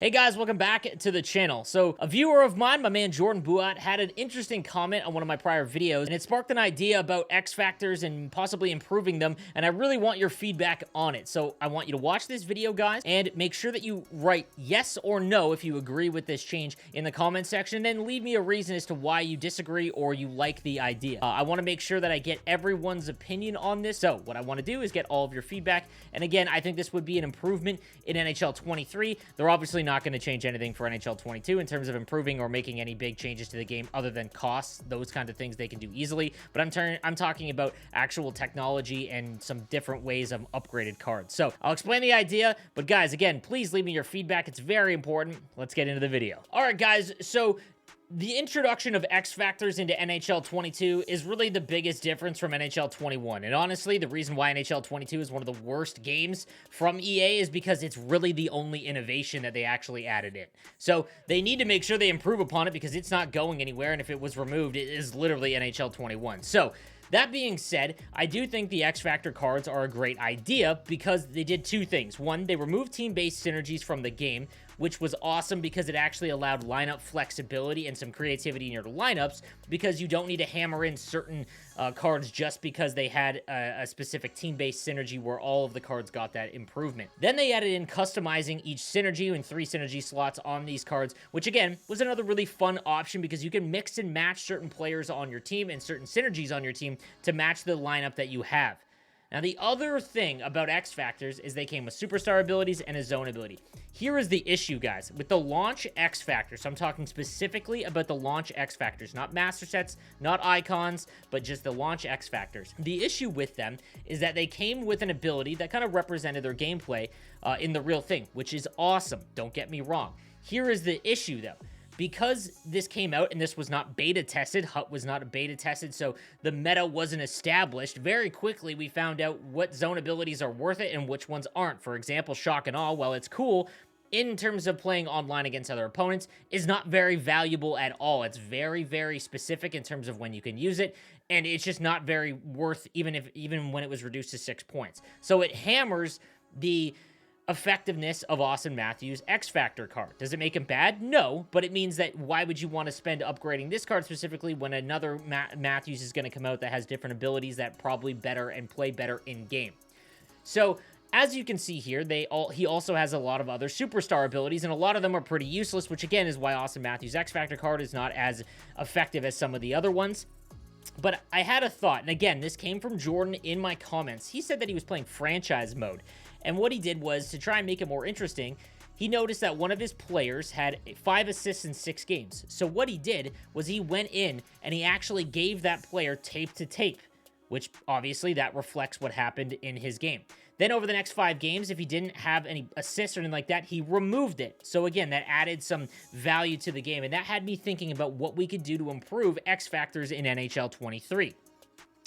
Hey guys, welcome back to the channel. So a viewer of mine, my man Jordan Buat, had an interesting comment on one of my prior videos, and it sparked an idea about X Factors and possibly improving them, and I really want your feedback on it. So I want you to watch this video, guys, and make sure that you write yes or no if you agree with this change in the comment section, and then leave me a reason as to why you disagree or you like the idea. I want to make sure that I get everyone's opinion on this, so what I want to do is get all of your feedback, and again, I think this would be an improvement in NHL 23. They're obviously not going to change anything for NHL 22 in terms of improving or making any big changes to the game other than costs. Those kind of things they can do easily, but I'm talking about actual technology and some different ways of upgraded cards. So I'll explain the idea, but guys, again, please leave me your feedback. It's very important. Let's get into the video. All right, guys, so the introduction of X Factors into NHL 22 is really the biggest difference from NHL 21. And honestly, the reason why NHL 22 is one of the worst games from EA is because it's really the only innovation that they actually added in. So they need to make sure they improve upon it because it's not going anywhere. And if it was removed, it is literally NHL 21. So that being said, I do think the X Factor cards are a great idea because they did two things. One, they removed team-based synergies from the game, which was awesome because it actually allowed lineup flexibility and some creativity in your lineups because you don't need to hammer in certain cards just because they had a specific team-based synergy where all of the cards got that improvement. Then they added in customizing each synergy and 3 synergy slots on these cards, which again was another really fun option because you can mix and match certain players on your team and certain synergies on your team to match the lineup that you have. Now, the other thing about X Factors is they came with superstar abilities and a zone ability. Here is the issue, guys. With the launch X Factors, so I'm talking specifically about the launch X Factors, not master sets, not icons, but just the launch X Factors. The issue with them is that they came with an ability that kind of represented their gameplay in the real thing, which is awesome. Don't get me wrong. Here is the issue, though. Because this came out and this was not beta tested, HUT was not beta tested, so the meta wasn't established, very quickly we found out what zone abilities are worth it and which ones aren't. For example, Shock and Awe, while it's cool, in terms of playing online against other opponents, is not very valuable at all. It's very, very specific in terms of when you can use it, and it's just not very worth even when it was reduced to 6 points. So it hammers the effectiveness of Auston Matthews' X Factor card. Does it make him bad? No, but it means that why would you want to spend upgrading this card specifically when another Matthews is going to come out that has different abilities that probably better and play better in game? So as you can see here, he also has a lot of other superstar abilities, and a lot of them are pretty useless, which again is why Auston Matthews' X Factor card is not as effective as some of the other ones. But I had a thought, and again, this came from Jordan in my comments. He said that he was playing franchise mode, and what he did was, to try and make it more interesting, he noticed that one of his players had 5 assists in 6 games. So what he did was he went in and he actually gave that player tape to tape, which obviously that reflects what happened in his game. Then over the next 5 games, if he didn't have any assists or anything like that, he removed it. So again, that added some value to the game, and that had me thinking about what we could do to improve X Factors in NHL 23.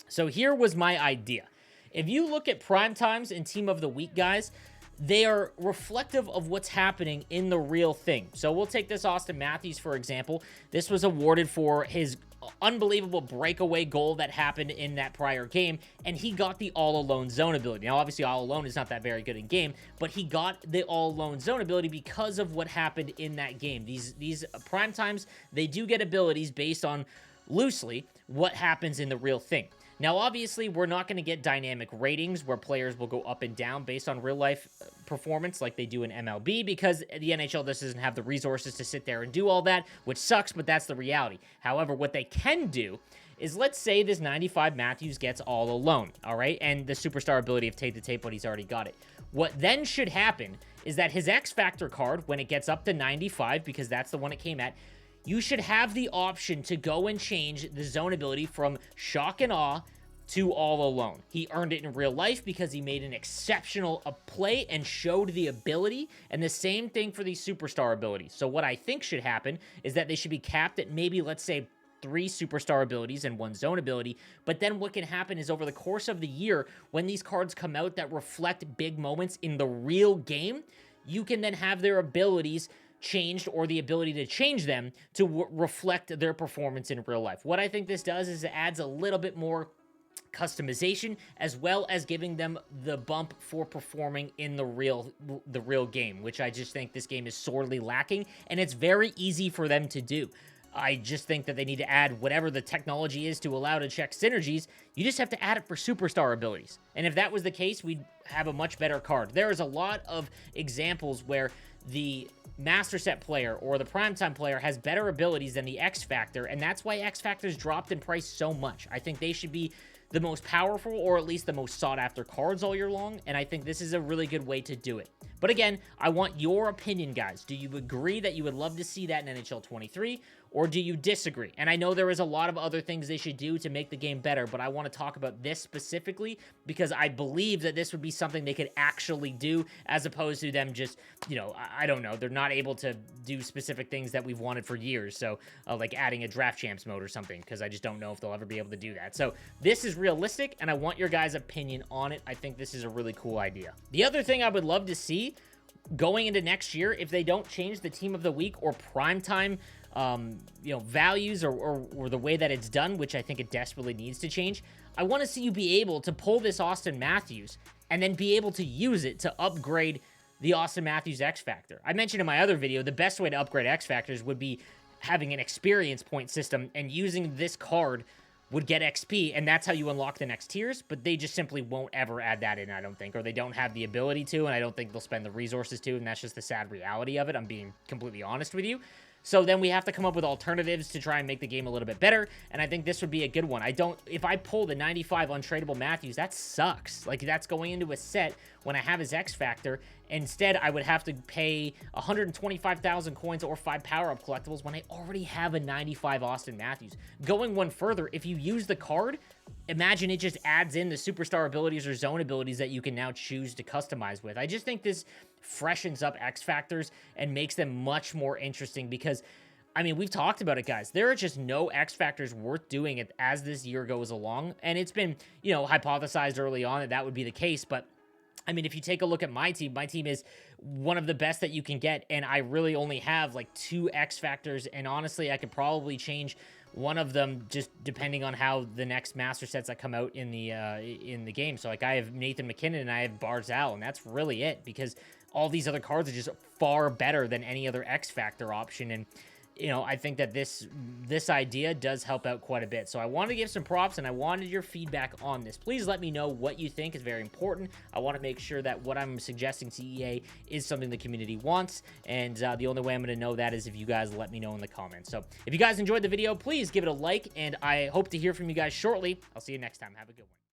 So here was my idea. If you look at Prime Times and Team of the Week, guys, they are reflective of what's happening in the real thing. So we'll take this Auston Matthews, for example. This was awarded for his unbelievable breakaway goal that happened in that prior game, and he got the all-alone zone ability. Now, obviously, all-alone is not that very good in game, but he got the all-alone zone ability because of what happened in that game. These Prime Times, they do get abilities based on, loosely, what happens in the real thing. Now, obviously, we're not going to get dynamic ratings where players will go up and down based on real-life performance like they do in MLB because the NHL just doesn't have the resources to sit there and do all that, which sucks, but that's the reality. However, what they can do is, let's say this 95 Matthews gets all alone, all right, and the superstar ability of tape to tape, but he's already got it. What then should happen is that his X Factor card, when it gets up to 95, because that's the one it came at, you should have the option to go and change the zone ability from Shock and Awe to all alone. He earned it in real life because he made an exceptional play and showed the ability, and the same thing for these superstar abilities. So what I think should happen is that they should be capped at maybe, let's say, 3 superstar abilities and 1 zone ability, but then what can happen is over the course of the year, when these cards come out that reflect big moments in the real game, you can then have their abilities changed or the ability to change them to reflect their performance in real life. What I think this does is it adds a little bit more customization, as well as giving them the bump for performing in the real game, which I just think this game is sorely lacking, and it's very easy for them to do. I just think that they need to add whatever the technology is to allow to check synergies. You just have to add it for superstar abilities. And if that was the case, we'd have a much better card. There is a lot of examples where the Master Set player or the Primetime player has better abilities than the X Factor, and that's why X Factor's dropped in price so much. I think they should be the most powerful, or at least the most sought after cards all year long, and I think this is a really good way to do it. But again, I want your opinion, guys. Do you agree that you would love to see that in NHL 23, or do you disagree? And I know there is a lot of other things they should do to make the game better, but I want to talk about this specifically because I believe that this would be something they could actually do, as opposed to them just, you know, I don't know, they're not able to do specific things that we've wanted for years, so like adding a Draft Champs mode or something, because I just don't know if they'll ever be able to do that. So this is realistic, and I want your guys' opinion on it. I think this is a really cool idea. The other thing I would love to see going into next year, if they don't change the Team of the Week or Primetime you know, values or the way that it's done, which I think it desperately needs to change, I want to see you be able to pull this Auston Matthews and then be able to use it to upgrade the Auston Matthews X Factor. I mentioned in my other video, the best way to upgrade X Factors would be having an experience point system, and using this card would get XP, and that's how you unlock the next tiers, but they just simply won't ever add that in, I don't think, or they don't have the ability to, and I don't think they'll spend the resources to, and that's just the sad reality of it. I'm being completely honest with you. So then we have to come up with alternatives to try and make the game a little bit better, and I think this would be a good one. If I pull the 95 untradeable Matthews, that sucks. Like, that's going into a set when I have his X Factor. Instead, I would have to pay 125,000 coins or 5 power-up collectibles when I already have a 95 Auston Matthews. Going one further, if you use the card, imagine it just adds in the superstar abilities or zone abilities that you can now choose to customize with. I just think this freshens up X Factors and makes them much more interesting because, I mean, we've talked about it, guys. There are just no X Factors worth doing it as this year goes along, and it's been, you know, hypothesized early on that that would be the case, but I mean, if you take a look at my team is one of the best that you can get, and I really only have like 2 X Factors, and honestly, I could probably change one of them just depending on how the next master sets that come out in the game. So like I have Nathan MacKinnon and I have Barzal, and that's really it, because all these other cards are just far better than any other X Factor option. And you know, I think that this idea does help out quite a bit. So I want to give some props, and I wanted your feedback on this. Please let me know what you think. Is very important. I want to make sure that what I'm suggesting to EA is something the community wants, and the only way I'm going to know that is if you guys let me know in the comments. So if you guys enjoyed the video, please give it a like, and I hope to hear from you guys shortly. I'll see you next time. Have a good one.